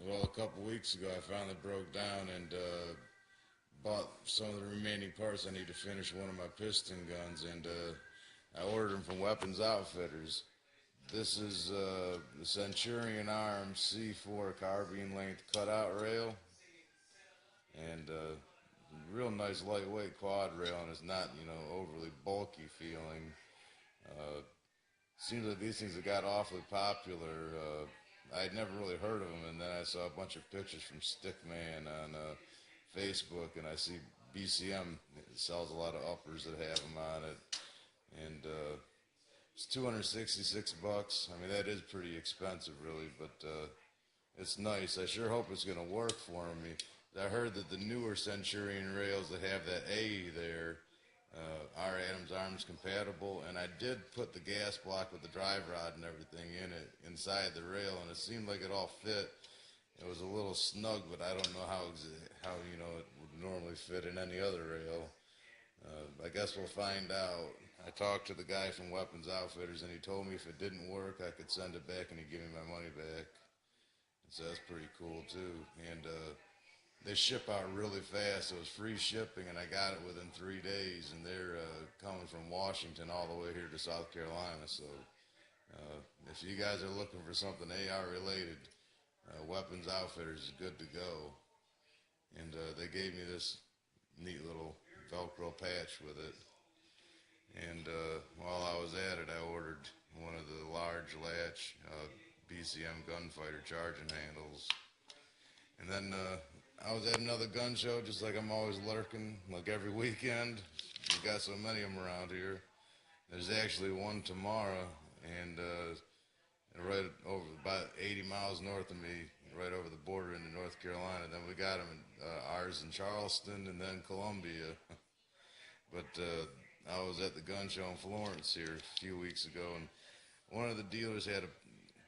Well, a couple weeks ago, I finally broke down and bought some of the remaining parts I need to finish one of my piston guns, and I ordered them from Weapons Outfitters. This is the Centurion Arms C4 carbine length cutout rail, and real nice lightweight quad rail, and it's not overly bulky feeling. Uh, Seems like these things have got awfully popular. I'd never really heard of them, and then I saw a bunch of pictures from Stickman on Facebook, and I see BCM sells a lot of uppers that have them on it, and it's 266 bucks. I mean, that is pretty expensive, really, but it's nice. I sure hope it's going to work for me. I heard that the newer Centurion rails that have that A there are Adams Arms compatible, and I did put the gas block with the drive rod and everything in it inside the rail, and it seemed like it all fit. It was a little snug, but I don't know how it would normally fit in any other rail. I guess we'll find out. I talked to the guy from Weapons Outfitters, and he told me if it didn't work, I could send it back, and he'd give me my money back. So that's pretty cool too. And they ship out really fast. It was free shipping, and I got it within 3 days. And they're coming from Washington all the way here to South Carolina. So if you guys are looking for something AR related, Weapons Outfitters is good to go. And they gave me this neat little Velcro patch with it. And while I was at it, I ordered one of the large latch BCM gunfighter charging handles. And then I was at another gun show, just like I'm always lurking, like every weekend. We've got so many of them around here. There's actually one tomorrow, and right over about 80 miles north of me, right over the border into North Carolina. Then we got them ours in Charleston and then Columbia. But I was at the gun show in Florence here a few weeks ago, and one of the dealers had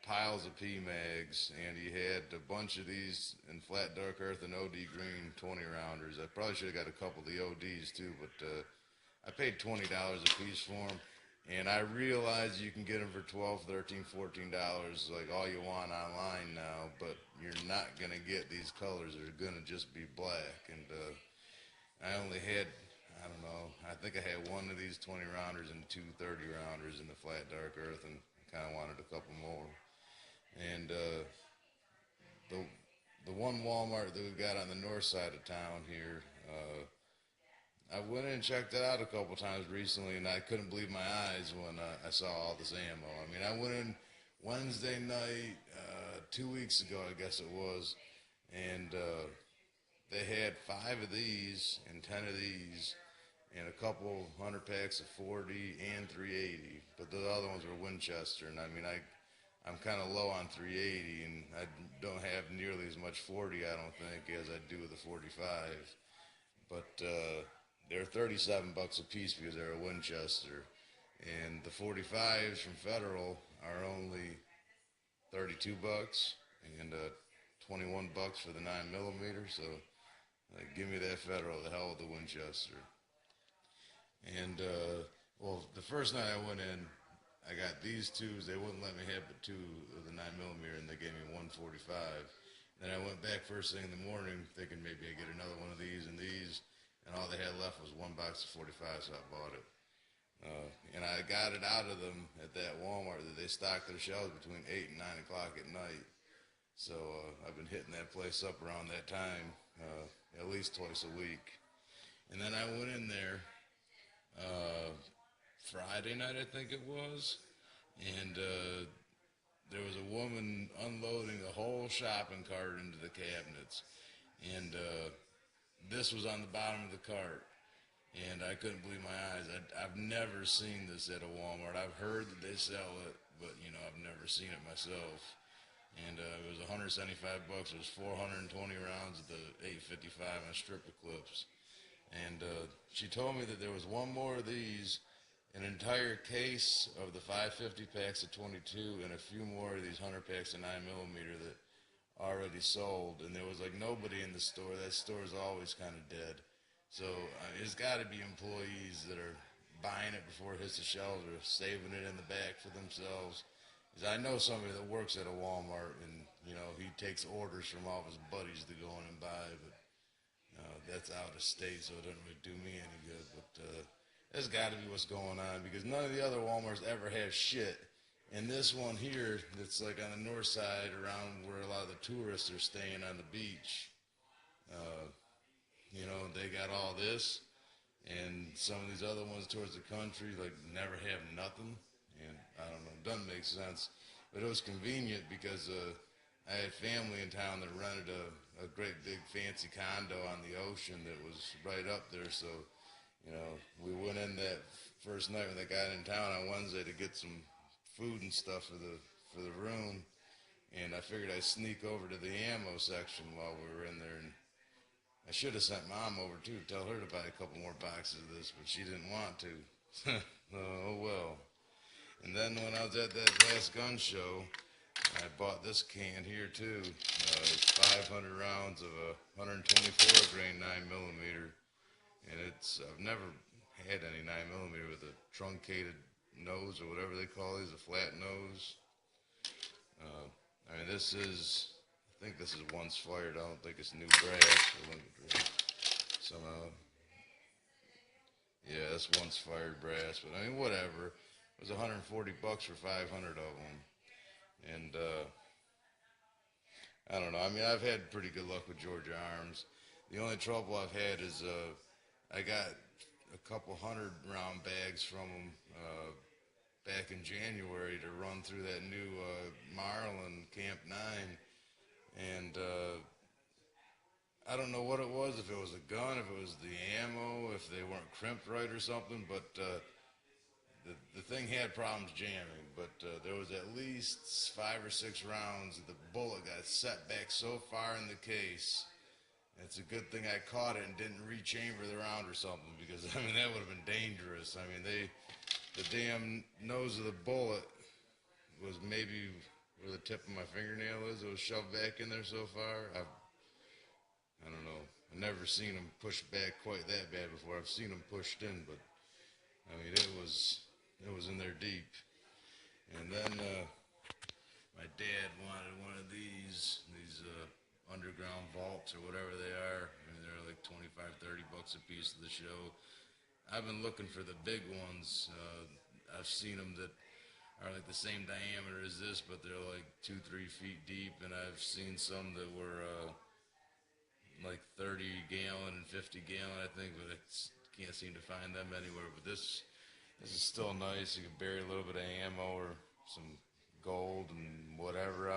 piles of PMags, and he had a bunch of these in flat dark earth and OD green 20 rounders. I probably should have got a couple of the ODs too, but I paid $20 a piece for them, and I realize you can get them for $12, $13, $14 like all you want online now, but you're not going to get these colors. They're going to just be black, and I only had, I don't know, I think I had one of these 20 rounders and two 30 rounders in the flat dark earth, and kind of wanted a couple more. And the one Walmart that we've got on the north side of town here, I went in and checked it out a couple times recently, and I couldn't believe my eyes when I saw all this ammo. I mean, I went in Wednesday night 2 weeks ago, I guess it was, and they had 5 of these and 10 of these and a couple 100 packs of 40 and 380, but the other ones were Winchester, and I mean, I'm kind of low on 380, and I don't have nearly as much 40, I don't think, as I do with the 45. But they're 37 bucks a piece because they're a Winchester, and the 45s from Federal are only 32 bucks and 21 bucks for the 9mm. So, give me that Federal, the hell with the Winchester. And well, the first night I went in, I got these twos. They wouldn't let me have but 2 of the 9mm, and they gave me 145. Then I went back first thing in the morning thinking maybe I'd get another one of these, and all they had left was 1 box of 45, so I bought it. And I got it out of them at that Walmart that they stock their shelves between 8 and 9 o'clock at night. So I've been hitting that place up around that time at least twice a week. And then I went in there Friday night, I think it was, and there was a woman unloading a whole shopping cart into the cabinets, and this was on the bottom of the cart, and I couldn't believe my eyes. I've never seen this at a Walmart. I've heard that they sell it, but I've never seen it myself. And it was 175 bucks. It was 420 rounds of the 855 on stripper clips. And she told me that there was one more of these, an entire case of the 550 packs of 22, and a few more of these 100 packs of 9mm that already sold. And there was like nobody in the store. That store is always kind of dead. So there's got to be employees that are buying it before it hits the shelves or saving it in the back for themselves. Because I know somebody that works at a Walmart, and You know, he takes orders from all of his buddies to go in and buy, but that's out of state, so it doesn't really do me any good. But that's got to be what's going on because none of the other Walmarts ever have shit. And this one here, that's like on the north side, around where a lot of the tourists are staying on the beach, you know, they got all this, and some of these other ones towards the country, like, never have nothing. And I don't know, it doesn't make sense. But it was convenient because I had family in town that rented a great big fancy condo on the ocean that was right up there. So, you know, we went in that first night when they got in town on Wednesday to get some food and stuff for the room. And I figured I'd sneak over to the ammo section while we were in there. And I should have sent Mom over too, tell her to buy a couple more boxes of this, but she didn't want to. Oh well. And then when I was at that last gun show, I bought this can here too. It's 500 rounds of a 124 grain 9mm, and I've never had any 9mm with a truncated nose or whatever they call these, a flat nose. I mean, I think this is once fired. I don't think it's new brass. Somehow, yeah, that's once fired brass. But I mean, whatever. It was $140 for 500 of them, and I don't know. I mean, I've had pretty good luck with Georgia Arms. The only trouble I've had is I got a couple 100-round bags from them back in January to run through that new Marlin Camp 9, and I don't know what it was, if it was a gun, if it was the ammo, if they weren't crimped right or something, but the thing had problems jamming, but there was at least 5 or 6 rounds that the bullet got set back so far in the case. It's a good thing I caught it and didn't rechamber the round or something, because I mean, that would have been dangerous. I mean, the damn nose of the bullet was maybe where the tip of my fingernail is. It was shoved back in there so far. I don't know. I've never seen them pushed back quite that bad before. I've seen them pushed in, but I mean, it was in there deep. And then my dad wanted one of these underground vaults or whatever they are. I mean, they're like $25-30 a piece at the show. I've been looking for the big ones. I've seen them that are like the same diameter as this, but they're like 2-3 feet deep, and I've seen some that were like 30 gallon and 50 gallon, I think, but I can't seem to find them anywhere. But this is still nice. You can bury a little bit of ammo or some gold and whatever